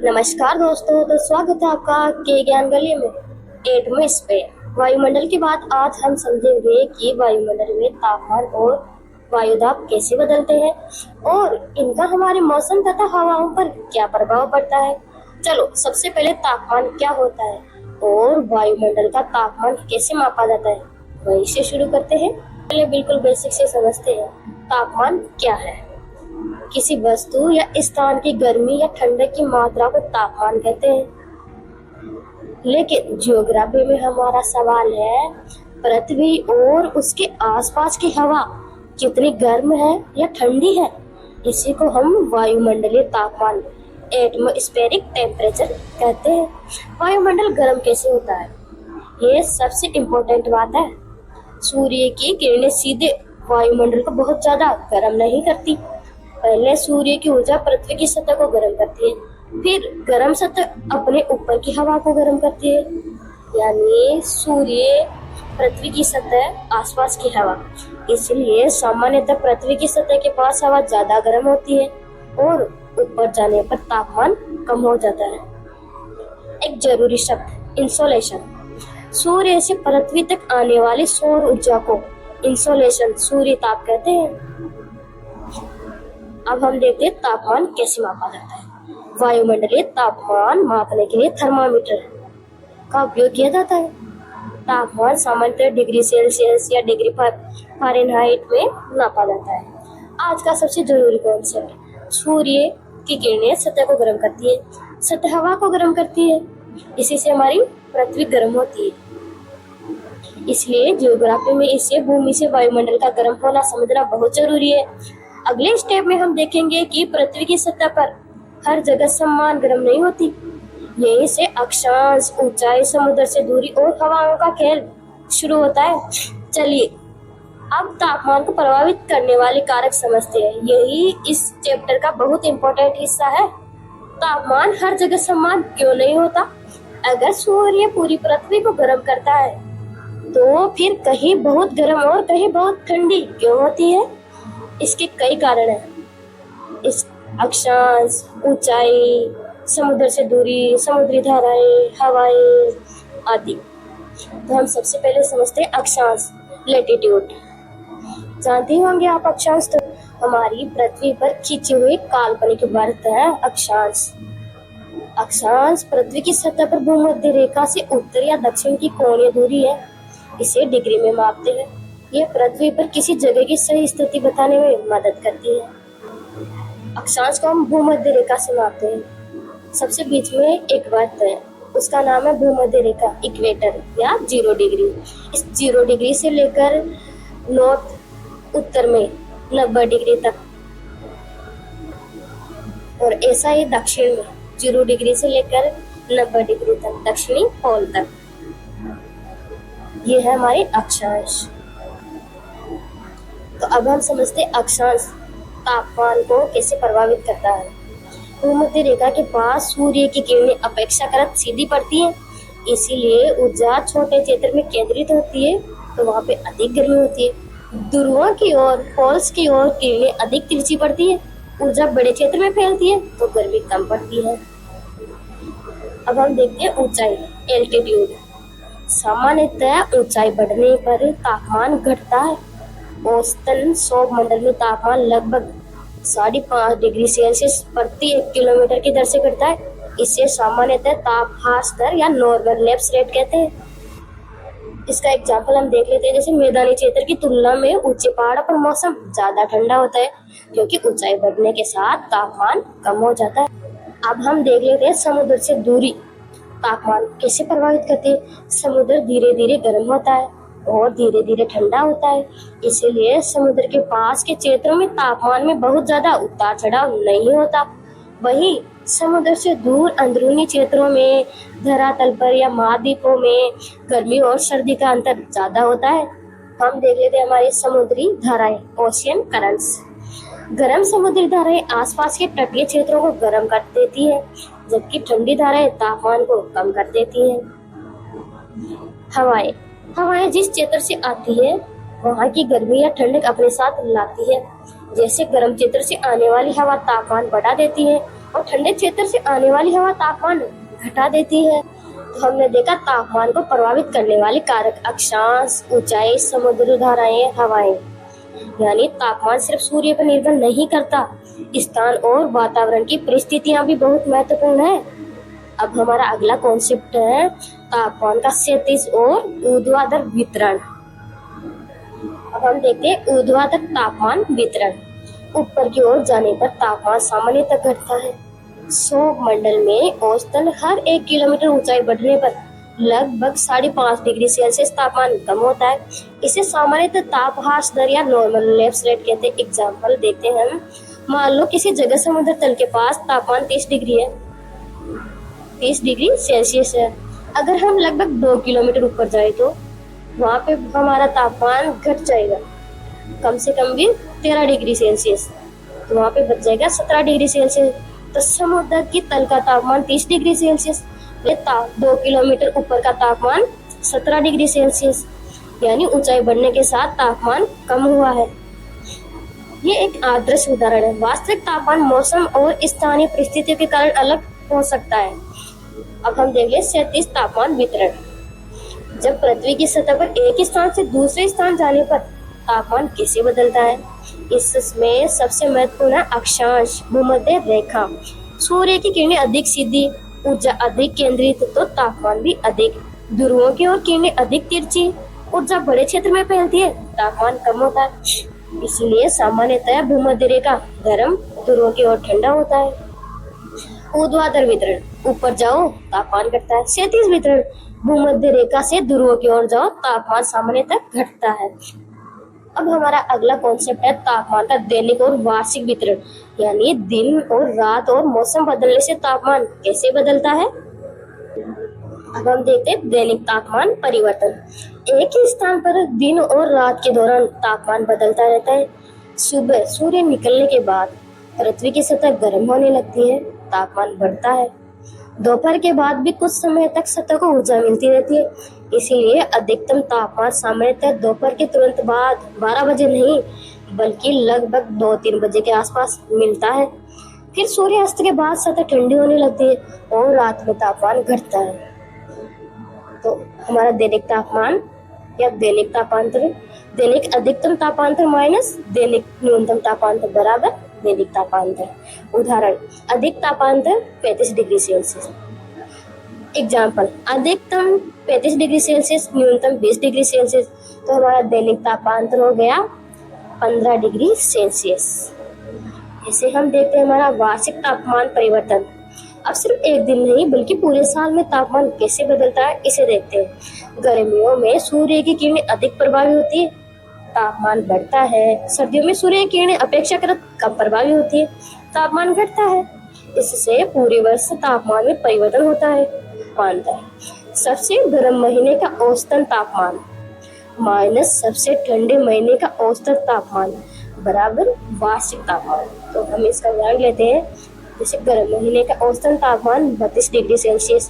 नमस्कार दोस्तों, तो स्वागत है आपका के ज्ञान गली में एटम पे वायुमंडल की बात। आज हम समझेंगे कि वायुमंडल में तापमान और वायुदाब कैसे बदलते हैं और इनका हमारे मौसम तथा हवाओं पर क्या प्रभाव पड़ता है। चलो, सबसे पहले तापमान क्या होता है और वायुमंडल का तापमान कैसे मापा जाता है, वही से शुरू करते हैं। पहले बिल्कुल बेसिक से समझते हैं तापमान क्या है। किसी वस्तु या स्थान की गर्मी या ठंडक की मात्रा को तापमान कहते हैं। लेकिन ज्योग्राफी में हमारा सवाल है, पृथ्वी और उसके आसपास की हवा कितनी गर्म है या ठंडी है, इसी को हम वायुमंडलीय तापमान एटमॉस्फेरिक टेम्परेचर कहते हैं। वायुमंडल गर्म कैसे होता है, ये सबसे इम्पोर्टेंट बात है। सूर्य की किरणें सीधे वायुमंडल को बहुत ज्यादा गर्म नहीं करती। पहले सूर्य की ऊर्जा पृथ्वी की सतह को गर्म करती है, फिर गर्म सतह अपने ऊपर की हवा को गर्म करती है। यानी सूर्य, पृथ्वी की सतह, आसपास की हवा। इसलिए सामान्यतः पृथ्वी की सतह के पास हवा ज्यादा गर्म होती है और ऊपर जाने पर तापमान कम हो जाता है। एक जरूरी शब्द, इंसोलेशन। सूर्य से पृथ्वी तक आने वाली सौर ऊर्जा को इंसोलेशन, सूर्य ताप कहते हैं। अब हम देखते हैं तापमान कैसे मापा जाता है। वायुमंडलीय तापमान मापने के लिए थर्मामीटर का उपयोग किया जाता है। तापमान सामान्यतः डिग्री सेल्सियस या डिग्री फ़ारेनहाइट में नापा जाता है। आज का सबसे जरूरी कॉन्सेप्ट, सूर्य की किरणें सतह को गर्म करती है, सतह हवा को गर्म करती है, इसी से हमारी पृथ्वी गर्म होती है। इसलिए ज्योग्राफी में इसे भूमि से वायुमंडल का गर्म होना समझना बहुत जरूरी है। अगले स्टेप में हम देखेंगे कि पृथ्वी की सतह पर हर जगह समान गर्म नहीं होती। यहीं से अक्षांश, ऊंचाई, समुद्र से दूरी और हवाओं का खेल शुरू होता है। चलिए अब तापमान को प्रभावित करने वाले कारक समझते हैं। यही इस चैप्टर का बहुत इम्पोर्टेंट हिस्सा है। तापमान हर जगह समान क्यों नहीं होता? अगर सूर्य पूरी पृथ्वी को गर्म करता है तो फिर कहीं बहुत गर्म और कहीं बहुत ठंडी क्यों होती है? इसके कई कारण हैं। इस अक्षांश, ऊंचाई, समुद्र से दूरी, समुद्री धाराएं, हवाएं आदि। तो हम सबसे पहले समझते हैं अक्षांश, लैटिट्यूड। जानते होंगे आप अक्षांश, तो हमारी पृथ्वी पर खींची हुई काल्पनिक वृत्त है अक्षांश। अक्षांश पृथ्वी की सतह पर भूमध्य रेखा से उत्तर या दक्षिण की कोणीय दूरी है। इसे डिग्री में मापते हैं। यह पृथ्वी पर किसी जगह की सही स्थिति बताने में मदद करती है। अक्षांश को हम भूमध्य रेखा से मापते हैं। सबसे बीच में एक वृत्त है, उसका नाम है भूमध्य रेखा, इक्वेटर या 0 डिग्री। इस 0 डिग्री से लेकर नॉर्थ उत्तर में 90 डिग्री तक, और ऐसा ही दक्षिण में 0 डिग्री से लेकर 90 डिग्री तक, दक्षिणी पोल तक। ये है हमारे अक्षांश। तो अब हम समझते हैं अक्षांश तापमान को कैसे प्रभावित करता है। भूमध्य रेखा के पास सूर्य की किरणें अपेक्षाकृत सीधी पड़ती हैं, इसीलिए ऊर्जा छोटे क्षेत्र में केंद्रित होती है, तो वहाँ पे अधिक गर्मी होती है। ध्रुवों की ओर, पोल्स की ओर किरणें अधिक तिरछी पड़ती है, ऊर्जा बड़े क्षेत्र में फैलती है, तो गर्मी कम पड़ती है। अब हम देखते हैं ऊंचाई, एल्टीट्यूड। सामान्यतः ऊंचाई बढ़ने पर तापमान घटता है। औसतन सौर मंडल में तापमान लगभग 5.5 डिग्री सेल्सियस प्रति 1 किलोमीटर की दर से घटता है। इसे सामान्यतः तापहार स्तर या नॉर्मल लैप्स रेट कहते हैं। इसका एग्जाम्पल हम देख लेते हैं। जैसे मैदानी क्षेत्र की तुलना में ऊंचे पहाड़ों पर मौसम ज्यादा ठंडा होता है, क्योंकि ऊंचाई बढ़ने के साथ तापमान कम हो जाता है। अब हम देख लेते हैं समुद्र से दूरी तापमान कैसे प्रभावित करती है। समुद्र धीरे धीरे गर्म होता है और धीरे धीरे ठंडा होता है, इसीलिए समुद्र के पास के क्षेत्रों में तापमान में बहुत ज्यादा उतार चढ़ाव नहीं होता। वहीं समुद्र से दूर अंदरूनी क्षेत्रों में, धरातल पर या महाद्वीपों में गर्मी और सर्दी का अंतर ज्यादा होता है। हम देख लेते हैं हमारी समुद्री धाराएं, ओशियन करंट्स। गर्म समुद्री धाराएं आसपास के तटीय क्षेत्रों को गर्म कर देती है, जबकि ठंडी धाराएं तापमान को कम कर देती हैं। हवाएं जिस क्षेत्र से आती है वहाँ की गर्मी या ठंडक अपने साथ लाती है। जैसे गर्म क्षेत्र से आने वाली हवा तापमान बढ़ा देती है और ठंडे क्षेत्र से आने वाली हवा तापमान घटा देती है। तो हमने देखा तापमान को प्रभावित करने वाले कारक अक्षांश, ऊंचाई, समुद्री धाराएं, हवाएं। यानी तापमान सिर्फ सूर्य पर निर्भर नहीं करता, स्थान और वातावरण की परिस्थितियां भी बहुत महत्वपूर्ण है। अब हमारा अगला कॉन्सेप्ट है तापमान का क्षैतिज और ऊर्ध्वाधर वितरण। अब हम देखते हैं ऊर्ध्वाधर तापमान वितरण। ऊपर की ओर जाने पर तापमान सामान्य तक घटता है। सौर मंडल में औसतन हर 1 किलोमीटर ऊंचाई बढ़ने पर लगभग 5.5 डिग्री सेल्सियस तापमान कम होता है। इसे सामान्यतः तापहास दर या नॉर्मल लैप्स रेट कहते हैं। एग्जाम्पल देखते हैं हम। मान लो किसी जगह समुद्र तल के पास तापमान 30 डिग्री है, 30 डिग्री सेल्सियस है। अगर हम लगभग 2 किलोमीटर ऊपर जाए तो वहाँ पे हमारा तापमान घट जाएगा, कम से कम भी 13 डिग्री सेल्सियस, तो वहाँ पे बच जाएगा 17 डिग्री सेल्सियस। तो समुद्र की तल का तापमान 30 डिग्री सेल्सियस, 2 किलोमीटर ऊपर का तापमान 17 डिग्री सेल्सियस, यानी ऊंचाई बढ़ने के साथ तापमान कम हुआ है। ये एक आदर्श उदाहरण है। वास्तविक तापमान मौसम और स्थानीय परिस्थितियों के कारण अलग हो सकता है। अब हम देख ले क्षैतिज तापमान वितरण। जब पृथ्वी की सतह पर एक स्थान से दूसरे स्थान जाने पर तापमान कैसे बदलता है, इसमें सबसे महत्वपूर्ण है अक्षांश, भूमध्य रेखा। सूर्य की किरणें अधिक सीधी, ऊर्जा अधिक केंद्रित, तो तापमान भी अधिक। ध्रुवों की ओर किरणें अधिक तिरछी, ऊर्जा बड़े क्षेत्र में फैलती है, तापमान कम होता है। इसीलिए सामान्यतः भूमध्य रेखा गर्म, ध्रुवों की ओर ठंडा होता है। ऊर्ध्वाधर वितरण, ऊपर जाओ तापमान घटता है। क्षैतिज वितरण, भूमध्य रेखा से ध्रुवों की ओर जाओ तापमान सामान्यतः घटता है। अब हमारा अगला कॉन्सेप्ट है तापमान का दैनिक और वार्षिक वितरण, यानी दिन और रात और मौसम बदलने से तापमान कैसे बदलता है। अब हम देखते हैं दैनिक तापमान परिवर्तन। एक ही स्थान पर दिन और रात के दौरान तापमान बदलता रहता है। सुबह सूर्य निकलने के बाद पृथ्वी की सतह गर्म होने लगती है, तापमान बढ़ता है। दोपहर के बाद भी कुछ समय तक सतह को ऊर्जा मिलती रहती है, इसीलिए अधिकतम तापमान सामान्यतः दोपहर के तुरंत बाद 12 बजे नहीं बल्कि लगभग 2-3 बजे के आसपास मिलता है। फिर सूर्यास्त के बाद सतह ठंडी होने लगती है और रात में तापमान घटता है। तो हमारा दैनिक तापमान या दैनिक तापांतर, दैनिक अधिकतम तापांतर माइनस दैनिक न्यूनतम तापांतर बराबर दैनिक तापांतर। उदाहरण, अधिक तापांतर 35 डिग्री सेल्सियस। एग्जाम्पल, अधिकतम 35 डिग्री सेल्सियस, न्यूनतम 20 डिग्री सेल्सियस, तो हमारा दैनिक तापांतर हो गया 15 डिग्री सेल्सियस। इसे हम देखते हैं हमारा वार्षिक तापमान परिवर्तन। अब सिर्फ एक दिन नहीं बल्कि पूरे साल में तापमान कैसे बदलता है इसे देखते हैं। गर्मियों में सूर्य की किरणें अधिक प्रभावी होती है, तापमान बढ़ता है। सर्दियों में सूर्य की किरणें अपेक्षाकृत कम प्रभावी होती है, तापमान घटता है। इससे पूरे वर्ष तापमान में परिवर्तन होता है। अंतर, सबसे गर्म महीने का औसतन तापमान माइनस सबसे ठंडे महीने का औसतन तापमान बराबर वार्षिक तापमान। तो हम इसका उदाहरण लेते हैं। जैसे गर्म महीने का औसतन तापमान 32 डिग्री सेल्सियस,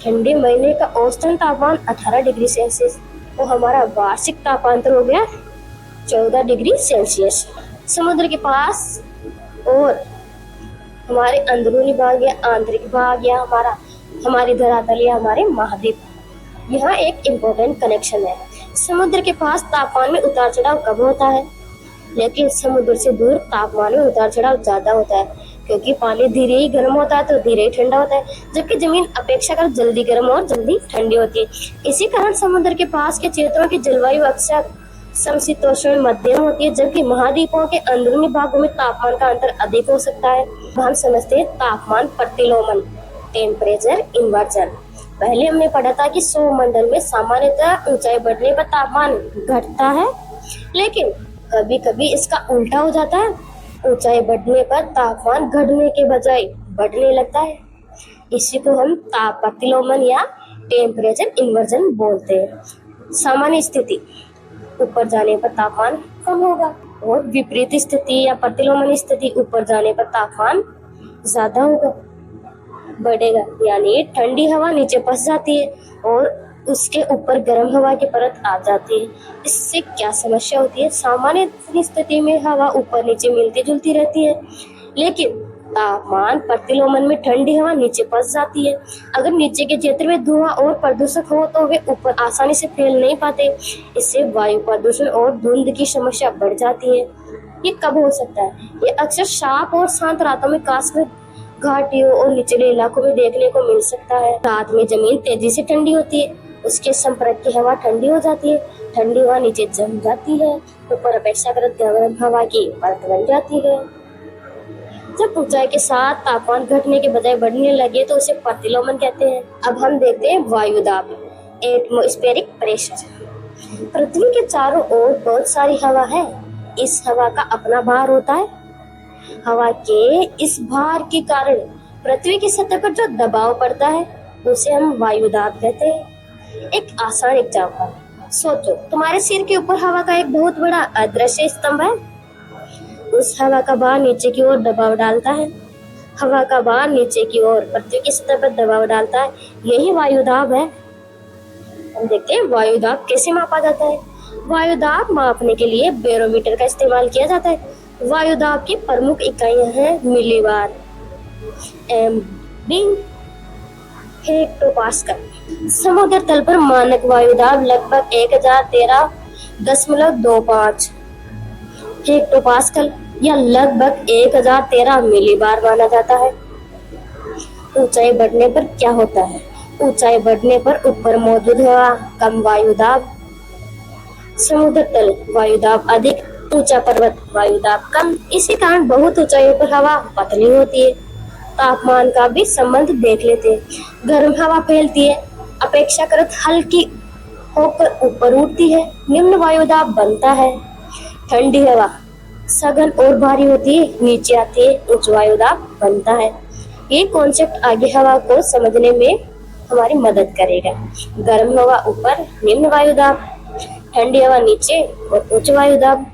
ठंडे महीने का औसतन तापमान 18 डिग्री सेल्सियस, तो हमारा वार्षिक तापांतर हो गया 14 डिग्री सेल्सियस। समुद्र के पास और हमारे अंदरूनी भाग या आंतरिक भाग या हमारी धरातल या हमारे महाद्वीप, यहाँ एक इम्पोर्टेंट कनेक्शन है। समुद्र के पास तापमान में उतार चढ़ाव कम होता है, लेकिन समुद्र से दूर तापमान में उतार चढ़ाव ज्यादा होता है, क्योंकि पानी धीरे ही गर्म होता है तो धीरे ही ठंडा होता है, जबकि जमीन अपेक्षाकृत जल्दी गर्म और जल्दी ठंडी होती है। इसी कारण समुद्र के पास के क्षेत्रों की जलवायु अक्सर समशीतोष्ण मध्यम होती है, जबकि महाद्वीपों के अंदरूनी भागों में तापमान का अंतर अधिक हो सकता है। हम समझते हैं तापमान प्रतिलोमन, टेम्परेचर इन्वर्जन। पहले हमने पढ़ा था कि सौरमंडल में सामान्यतः ऊंचाई बढ़ने पर तापमान घटता है, लेकिन कभी कभी इसका उल्टा हो जाता है। ऊंचाई बढ़ने पर तापमान घटने के बजाय बढ़ने लगता है। इसी को हम ताप प्रतिलोमन या टेम्परेचर इन्वर्जन बोलते हैं। सामान्य स्थिति, ऊपर जाने पर तापमान कम होगा, और विपरीत स्थिति या प्रतिलोमन स्थिति, ऊपर जाने पर तापमान ज्यादा होगा, बढ़ेगा। यानी ठंडी हवा नीचे फंस जाती है और उसके ऊपर गर्म हवा की परत आ जाती है। इससे क्या समस्या होती है? सामान्य स्थिति में हवा ऊपर नीचे मिलती जुलती रहती है, लेकिन तापमान प्रतिलोमन में ठंडी हवा नीचे फंस जाती है। अगर नीचे के क्षेत्र में धुआं और प्रदूषक हो तो वे ऊपर आसानी से फैल नहीं पाते। इससे वायु प्रदूषण और धुंध की समस्या बढ़ जाती है। ये कब हो सकता है? ये अक्सर शांत और शांत रातों में, खासकर घाटियों और निचले इलाकों में देखने को मिल सकता है। रात में जमीन तेजी से ठंडी होती है, उसके संपर्क की हवा ठंडी हो जाती है, ठंडी हवा नीचे जम जाती है, ऊपर अपेक्षाकृत गर्म हवा की परत बन जाती है। जब ऊंचाई के साथ तापमान घटने के बजाय बढ़ने लगे तो उसे प्रतिलोमन कहते हैं। अब हम देखते हैं वायुदाब, एटमॉस्फेरिक प्रेशर। पृथ्वी के चारों ओर बहुत सारी हवा है। इस हवा का अपना भार होता है। हवा के इस भार के कारण पृथ्वी की सतह पर जो दबाव पड़ता है उसे हम वायुदाब कहते हैं। एक आसान एग्जाम्पल सोचो, तुम्हारे सिर के ऊपर हवा का एक बहुत बड़ा अदृश्य स्तंभ है। उस हवा का भार नीचे की ओर दबाव डालता है। हवा का भार नीचे की ओर पृथ्वी की सतह पर दबाव डालता है। यही वायुदाब है। हम देखते हैं वायुदाब कैसे मापा जाता है। वायुदाब मापने के लिए बैरोमीटर का इस्तेमाल किया जाता है। वायुदाब की प्रमुख इकाइयां हैं मिलीबार, एमबी, हेक्टोपास्कल। समुद्र तल पर मानक वायुदाब लगभग 1013.25 हेक्टोपास्कल या लगभग 1013 मिलीबार माना जाता है। ऊंचाई बढ़ने पर क्या होता है? ऊंचाई बढ़ने पर ऊपर मौजूद हवा कम वायुदाब, समुद्र तल वायुदाब अधिक, ऊंचा पर्वत वायुदाब कम। इसी कारण बहुत ऊंचाइयों पर हवा पतली होती है। तापमान का भी संबंध देख लेते हैं। गर्म हवा फैलती है, अपेक्षाकृत हल्की होकर ऊपर उठती है, निम्न वायुदाब बनता है। ठंडी हवा सघन और भारी होती है, नीचे आती है, उच्च वायुदाब बनता है। ये कॉन्सेप्ट आगे हवा को समझने में हमारी मदद करेगा। गर्म हवा ऊपर, निम्न वायुदाब, ठंडी हवा नीचे और उच्च वायुदाब,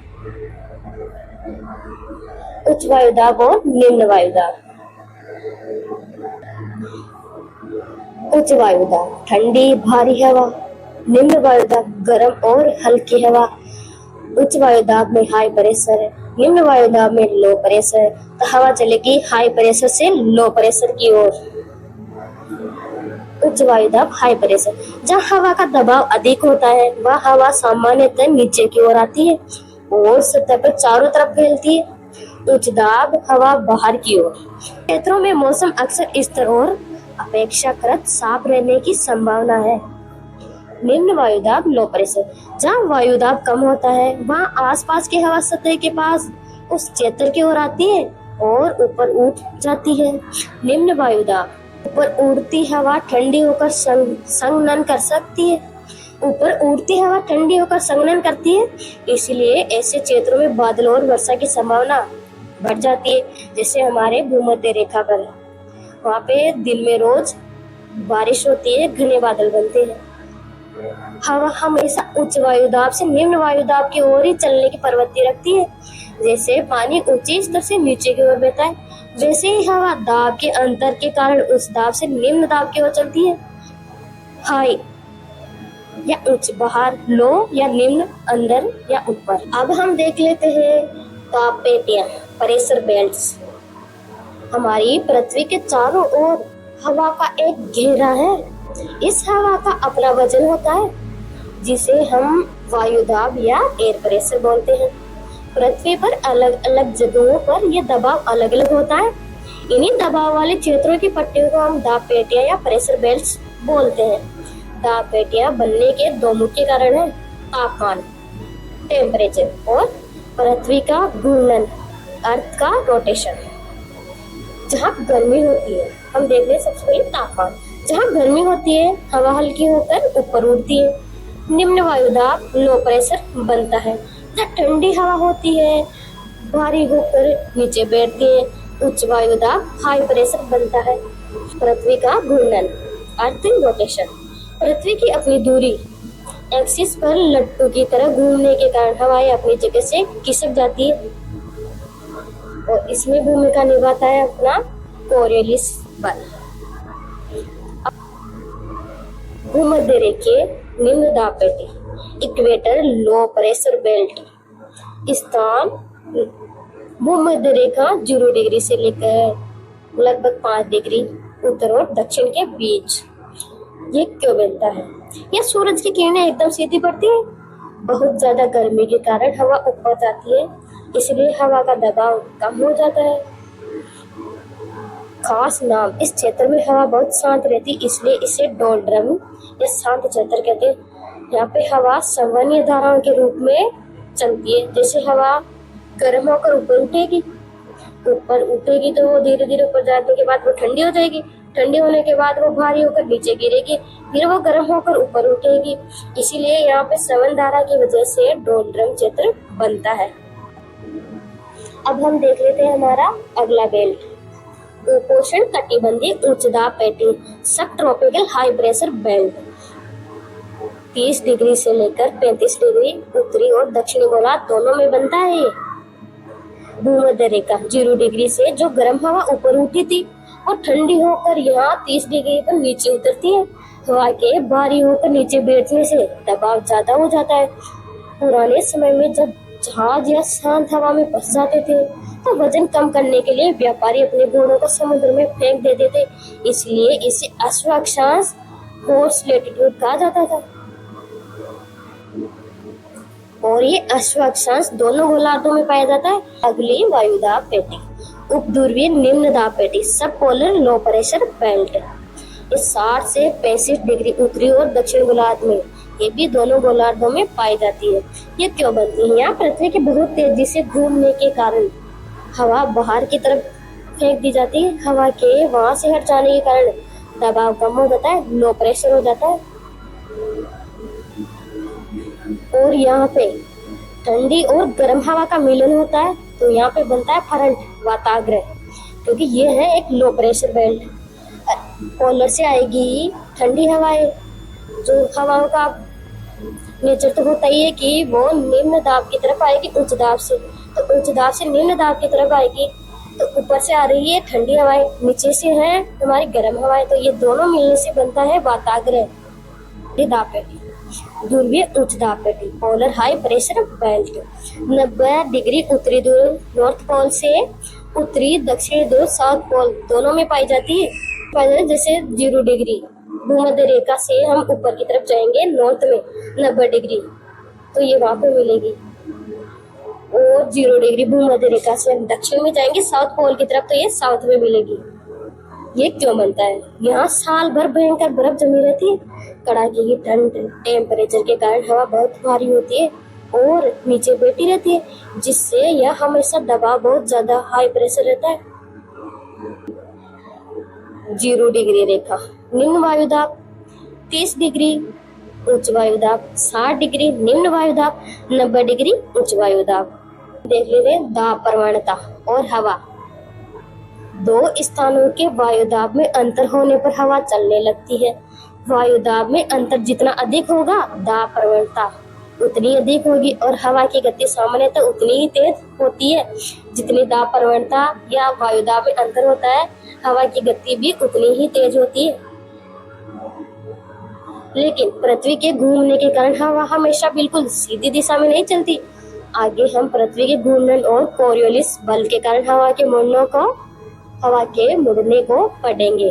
उच्च वायुदाब और निम्न वायुदाब। उच्च वायुदाब ठंडी भारी हवा, निम्न वायुदाब गर्म और हल्की हवा, उच्च वायुदाब में हाई प्रेशर, निम्न वायुदाब में लो प्रेशर। तो हवा चलेगी हाई प्रेशर से लो प्रेशर की ओर। उच्च वायुदाब हाई प्रेशर, जहाँ हवा का दबाव अधिक होता है वह हवा सामान्यतः नीचे की ओर आती है और सतह पर चारों तरफ फैलती है। उच्च दाब हवा बाहर की ओर। क्षेत्रों में मौसम अक्सर स्थिर और अपेक्षाकृत साफ रहने की संभावना है। निम्न वायुदाब लो प्रेशर, जहाँ वायुदाब कम होता है वहाँ आसपास की हवा सतह के पास उस क्षेत्र की ओर आती है और ऊपर उठ जाती है। निम्न वायुदाब ऊपर उड़ती हवा ठंडी होकर संघनन कर सकती है। ऊपर उड़ती हवा ठंडी होकर संघनन करती है, इसलिए ऐसे क्षेत्रों में बादल और वर्षा की संभावना बढ़ जाती है। जैसे हमारे भूमध्य रेखा पर, वहाँ पे दिन में रोज बारिश होती है, घने बादल बनते हैं। हवा हमेशा उच्च वायुदाब से निम्न वायुदाब की ओर ही चलने की प्रवृत्ति रखती है। जैसे पानी ऊंचे स्तर से नीचे की ओर बहता है, वैसे ही हवा दाब के अंतर के कारण उस दाब से निम्न दाब की ओर चलती है। हाई या उच्च, बाहर, लो या निम्न, अंदर या ऊपर। अब हम देख लेते हैं ताप पेटियां, प्रेशर बेल्ट्स। हमारी पृथ्वी के चारों ओर हवा का एक घेरा है। इस हवा का अपना वजन होता है जिसे हम वायुदाब या एयर प्रेशर बोलते हैं। पृथ्वी पर अलग अलग जगहों पर यह दबाव अलग अलग होता है। इन्हीं दबाव वाले क्षेत्रों की पट्टियों को हम दाब पेटियां या प्रेशर बेल्ट्स बोलते हैं। दाब पेटियां बनने के दो मुख्य कारण हैं: तापमान, टेम्परेचर, और पृथ्वी का घूर्णन, अर्थ का रोटेशन। जहाँ गर्मी होती है, हम देख रहे हैं सबसे पहले तापमान। जहाँ गर्मी होती है हवा हल्की होकर ऊपर उड़ती है, निम्न वायुदाब लो प्रेशर बनता है। जहाँ ठंडी हवा होती है भारी होकर नीचे बैठती है, उच्च वायुदाब हाई प्रेशर बनता है। पृथ्वी का घूर्णन, अर्थ रोटेशन। पृथ्वी की अपनी दूरी एक्सिस पर लट्टू की तरह घूमने के कारण हवाएं अपनी जगह से खिसक जाती है और इसमें भूमिका निभाता है अपना कोरियोलिस बल। भूमध्य रेखीय निम्न दाब पेटी, इक्वेटर लो प्रेशर बेल्ट। स्थान भूमध्य रेखा 0 डिग्री से लेकर लगभग 5 डिग्री उत्तर और दक्षिण के बीच। ये क्यों बनता है? यह सूरज की किरणें एकदम सीधी पड़ती है। बहुत ज्यादा गर्मी के कारण हवा ऊपर जाती है, इसलिए हवा का दबाव कम हो जाता है। खास नाम, इस क्षेत्र में हवा बहुत शांत रहती, इसलिए इसे डोलड्रम या शांत क्षेत्र कहते हैं। यहाँ पे हवा संवहनीय धाराओं के रूप में चलती है। जैसे हवा गर्म होकर ऊपर उठेगी तो वो धीरे धीरे ऊपर जाने के बाद वो ठंडी हो जाएगी। ठंडी होने के बाद वो भारी होकर नीचे गिरेगी, फिर वो गर्म होकर ऊपर उठेगी। इसीलिए यहाँ पे संवहन धारा की वजह से डोलड्रम क्षेत्र बनता है। अब हम देख लेते हैं हमारा अगला बेल्ट, उपोष्ण कटिबंधीय उच्च दाब पेटी, सब tropical high pressure belt. 30 degree से लेकर 35 डिग्री उत्तरी और दक्षिणी गोलार्ध दोनों में बनता है। ये भूमध्य रेखा 0 डिग्री से जो गर्म हवा ऊपर उठी थी और ठंडी होकर यहाँ 30 डिग्री पर नीचे उतरती है। हवा के भारी होकर नीचे बैठने से दबाव ज्यादा हो जाता है। पुराने समय में जब जहाज या शांत हवा में फंस जाते थे तो वजन कम करने के लिए व्यापारी अपने घोड़ों को समुद्र में फेंक देते थे, इसलिए इसे अश्वाक्षांश फोर्स लैटिट्यूड कहा जाता था। और ये अश्वाक्षांश दोनों गोलार्धों में पाया जाता है। अगली वायुदाब पेटी, उपध्रुवीय निम्न दाब पेटी, सब पोलर लो प्रेशर बेल्ट। ये 60 से 65 डिग्री उत्तरी और दक्षिण गोलार्ध में, ये भी दोनों गोलार्धों में पाई जाती है। ये क्यों बनती है? यहाँ पृथ्वी के बहुत तेजी से घूमने के कारण हवा बाहर की तरफ फेंक दी जाती है। हवा के वहां से हट जाने के कारण दबाव कम हो जाता है, लो प्रेशर हो जाता है। और यहाँ पे ठंडी और गर्म हवा का मिलन होता है, तो यहाँ पे बनता है फ्रंट वाताग्रह, क्योंकि ये है एक लो प्रेशर बेल्ट। पोलर से आएगी ठंडी हवाएं, जो हवाओं का नेचर तो होता ही है कि वो निम्न दाब की तरफ आएगी उच्च दाब से, तो उच्च दाब से निम्न दाब की तरफ आएगी। तो ऊपर से आ रही है ठंडी हवाएं, नीचे से है हमारी गर्म हवाएं, तो ये दोनों मिलने से बनता है वाताग्रह दाब पेटी। ध्रुवीय उच्च दाब पेटी, polar high pressure belt, 90 degree उत्तरी ध्रुव नॉर्थ पोल से उत्तरी दक्षिणी ध्रुव साउथ पोल दोनों में पाई जाती है। जैसे 0 डिग्री भूमध्य रेखा से हम ऊपर की तरफ जाएंगे नॉर्थ में 90 डिग्री, तो ये वहां पे मिलेगी। और 0 डिग्री भूमध्य रेखा से हम दक्षिण में जाएंगे साउथ पोल की तरफ, तो ये साउथ में मिलेगी। ये क्यों बनता है? यहाँ साल भर भयंकर बर्फ जमी रहती है। कड़ाके की ठंड टेम्परेचर के कारण हवा बहुत भारी होती है और नीचे बैठी रहती है, जिससे यह हमेशा दबाव बहुत ज्यादा हाई प्रेशर रहता है। 0 डिग्री रेखा निम्न वायुदाब, 30 डिग्री उच्च वायुदाब, 60 डिग्री निम्न वायुदाब, 90 डिग्री उच्च वायुदाब। देख लेते हैं दाब प्रवणता और हवा। 2 स्थानों के वायुदाब में अंतर होने पर हवा चलने लगती है। वायुदाब में अंतर जितना अधिक होगा, दाब प्रवणता उतनी अधिक होगी और हवा की गति सामान्यतः उतनी ही तेज होती है। जितनी दाब प्रवणता या वायुदाब में अंतर होता है, हवा की गति भी उतनी ही तेज होती है। लेकिन पृथ्वी के घूमने के कारण हवा हमेशा बिल्कुल सीधी दिशा में नहीं चलती। आगे हम पृथ्वी के घूर्णन और कोरियोलिस बल के कारण हवा के मुड़ने को पढ़ेंगे।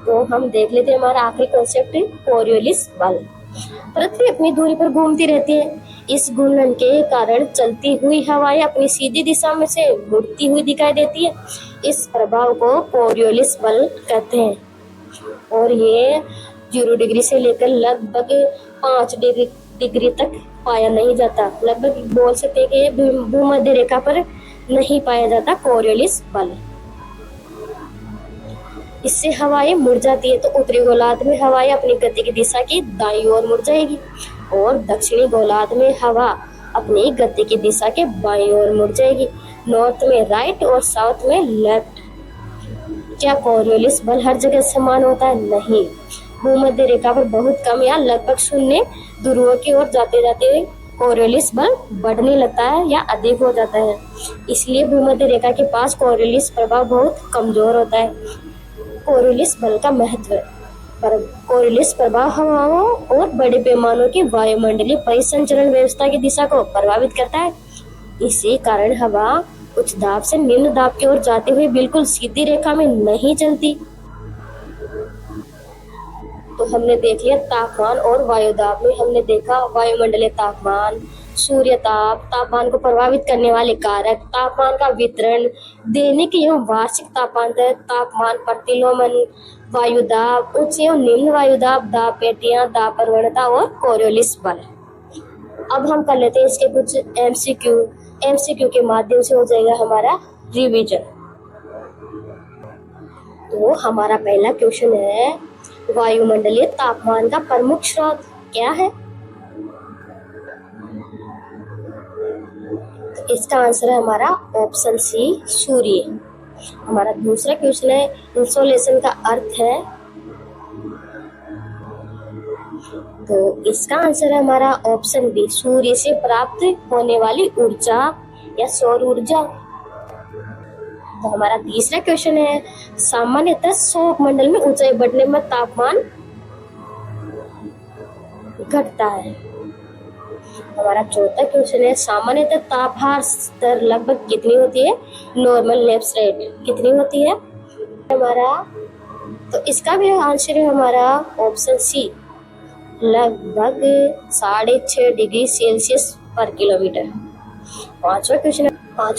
तो हम देख लेते हैं हमारा आखिरी कॉन्सेप्ट है कोरियोलिस बल। पृथ्वी अपनी दूरी पर घूमती रहती है। इस घूर्णन के कारण चलती हुई हवाएं अपनी सीधी दिशा में से मुड़ती हुई दिखाई देती है। इस प्रभाव को कोरियोलिस बल कहते हैं और ये 0 डिग्री से लेकर लगभग 5 डिग्री तक पाया नहीं जाता। लगभग बोल सकते हैं कि भूमध्य रेखा पर नहीं पाया जाता कोरियोलिस बल। इससे हवाएं मुड़ जाती है, तो उत्तरी गोलार्ध में हवाएं अपनी गति की दिशा की दाईं ओर मुड़ जाएगी और दक्षिणी गोलार्ध में हवा अपनी गति की दिशा के बाईं ओर मुड़ जाएगी। नॉर्थ में राइट और साउथ में लेफ्ट। क्या कोरियोलिस बल हर जगह समान होता है? नहीं। भूमध्य रेखा पर बहुत कम या लगभग शून्य ध्रुवों की ओर जाते जाते कोरियोलिस बल बढ़ने लगता है या अधिक हो जाता है। इसलिए भूमध्य रेखा के पास कोरियोलिस प्रभाव बहुत कमजोर होता है। कोरियोलिस बल का महत्व। कोरियोलिस प्रभाव हवाओं और बड़े पैमानों की वायुमंडलीय परिसंचरण व्यवस्था की दिशा को प्रभावित करता है। इसी कारण हवा उच्च दाब से निम्न दाब की ओर जाते हुए बिल्कुल सीधी रेखा में नहीं चलती। तो हमने देख लिया तापमान और वायुदाब में हमने देखा वायुमंडलीय तापमान, सूर्य ताप, तापमान को प्रभावित करने वाले कारक, तापमान का वितरण, दैनिक एवं वार्षिक तापांतर, तापमान प्रतिलोमन, वायुदाब, उच्च एवं निम्न वायुदाब, दाब पेटियां, दाब प्रवणता और कोरियोलिस बल। अब हम कर लेते हैं इसके कुछ एमसीक्यू के माध्यम से हो जाएगा हमारा रिवीजन। तो हमारा पहला क्वेश्चन है, वायुमंडलीय तापमान का प्रमुख स्रोत क्या है? तो इसका आंसर है हमारा ऑप्शन सी, सूर्य। हमारा दूसरा क्वेश्चन है, इंसोलेशन का अर्थ है। तो इसका आंसर है हमारा ऑप्शन बी, सूर्य से प्राप्त होने वाली ऊर्जा या सौर ऊर्जा। तो हमारा तीसरा क्वेश्चन है, सामान्यतः सौरमंडल में ऊंचाई बढ़ने में तापमान घटता है। हमारा चौथा क्वेश्चन है, सामान्यतः तापमान स्तर लगभग कितनी होती है? नॉर्मल लैप्स रेट कितनी होती है हमारा? तो इसका भी आंसर है हमारा ऑप्शन सी, लगभग 6.5 डिग्री सेल्सियस पर किलोमीटर। पांचवा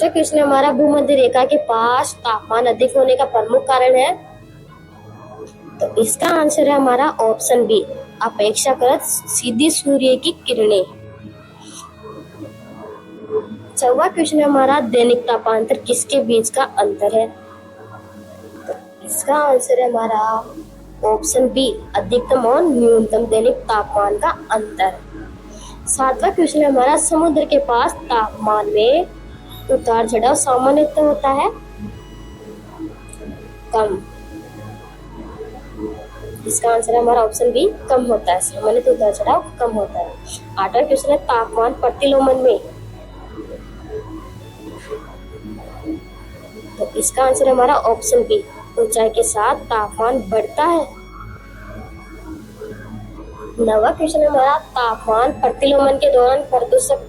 क्वेश्चन हमारा, भूमध्य रेखा के पास तापमान अधिक होने का प्रमुख कारण है। तो इसका आंसर है हमारा ऑप्शन बी, अपेक्षाकृत सीधी सूर्य की किरणें। चौवा क्वेश्चन हमारा, दैनिक तापांतर किसके बीच का अंतर है? तो इसका आंसर है हमारा ऑप्शन बी, अधिकतम और न्यूनतम दैनिक तापमान का अंतर। सातवां क्वेश्चन हमारा, समुद्र के पास तापमान में उतार चढ़ाव सामान्यतः होता है कम। इसका आंसर है हमारा ऑप्शन बी, कम होता है, सामान्यतः उतार चढ़ाव कम होता है। आठवां क्वेश्चन है, तापमान प्रतिलोमन में। तो इसका आंसर है हमारा ऑप्शन बी, ऊंचाई के साथ तापमान बढ़ता है। नवा क्वेश्चन हमारा, तापमान प्रतिलोमन के दौरान प्रदूषक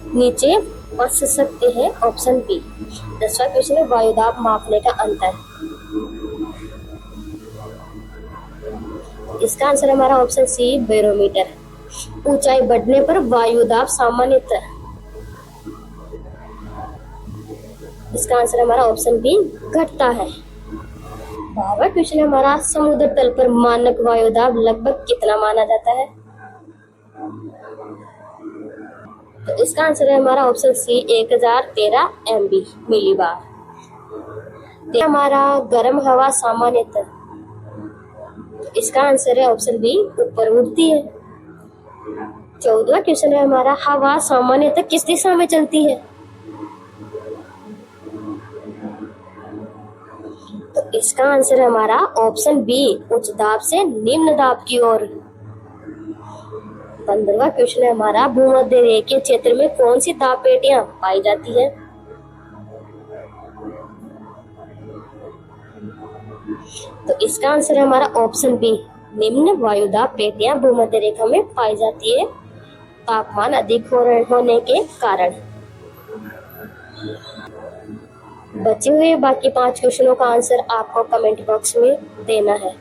नीचे बच सकते हैं, ऑप्शन बी। 10वां क्वेश्चन है, वायुदाब मापने का अंतर। इसका आंसर हमारा ऑप्शन सी, बैरोमीटर। ऊंचाई बढ़ने पर वायुदाब सामान्यतः। इसका आंसर हमारा ऑप्शन बी, घटता है। 12वां क्वेश्चन हमारा, समुद्र तल पर मानक वायुदाब लगभग कितना माना जाता है? तो इसका आंसर है हमारा ऑप्शन सी, 1013 MB मिलीबार। हमारा गर्म हवा सामान्यतः। इसका आंसर है ऑप्शन बी, ऊपर उड़ती है। 14वां क्वेश्चन है हमारा, हवा सामान्यतः किस दिशा में चलती है? तो इसका आंसर है हमारा ऑप्शन बी, उच्च दाब से निम्न दाब की ओर। 15वां क्वेश्चन है हमारा, भूमध्य रेखीय क्षेत्र में कौन सी दाब पेटियां पाई जाती है? तो इसका आंसर है हमारा ऑप्शन बी, निम्न वायुदाब पेटियां भूमध्य रेखा में पाई जाती है, तापमान अधिक होने के कारण। बचे हुए बाकी 5 क्वेश्चनों का आंसर आपको कमेंट बॉक्स में देना है।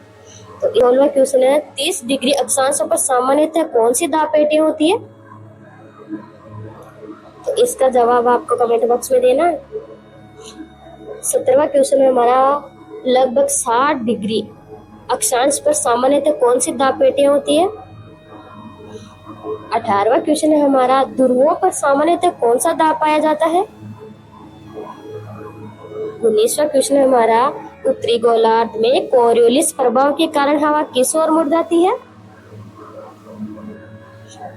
तो 16वां क्वेश्चन है, 30 डिग्री अक्षांशों पर सामान्यतः कौन सी दाब पेटियां होती है? तो इसका जवाब आपको कमेंट बॉक्स में देना है। 17वां क्वेश्चन है हमारा, लगभग 60 डिग्री अक्षांश पर सामान्यतः कौन सी दाब पेटियां होती है? 18वां क्वेश्चन है हमारा, ध्रुवों पर सामान्यतः कौन सा दाब पाया जाता है? 19वां क्वेश्चन है हमारा, उत्तरी गोलार्ध में कोरियोलिस प्रभाव के कारण हवा किस ओर मुड़ जाती है?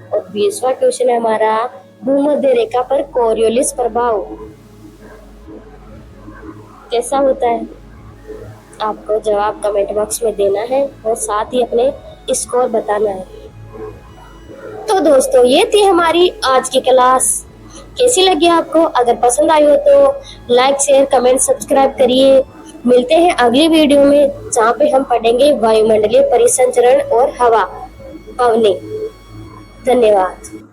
और 20वां क्वेश्चन है हमारा, भूमध्य रेखा पर कोरियोलिस प्रभाव कैसा होता है? आपको जवाब कमेंट बॉक्स में देना है और साथ ही अपने स्कोर बताना है। तो दोस्तों, ये थी हमारी आज की क्लास। कैसी लगी आपको? अगर पसंद आई हो तो लाइक, शेयर, कमेंट, सब्सक्राइब करिए। मिलते हैं अगली वीडियो में, जहाँ पे हम पढ़ेंगे वायुमंडलीय परिसंचरण और हवा पवनी। धन्यवाद।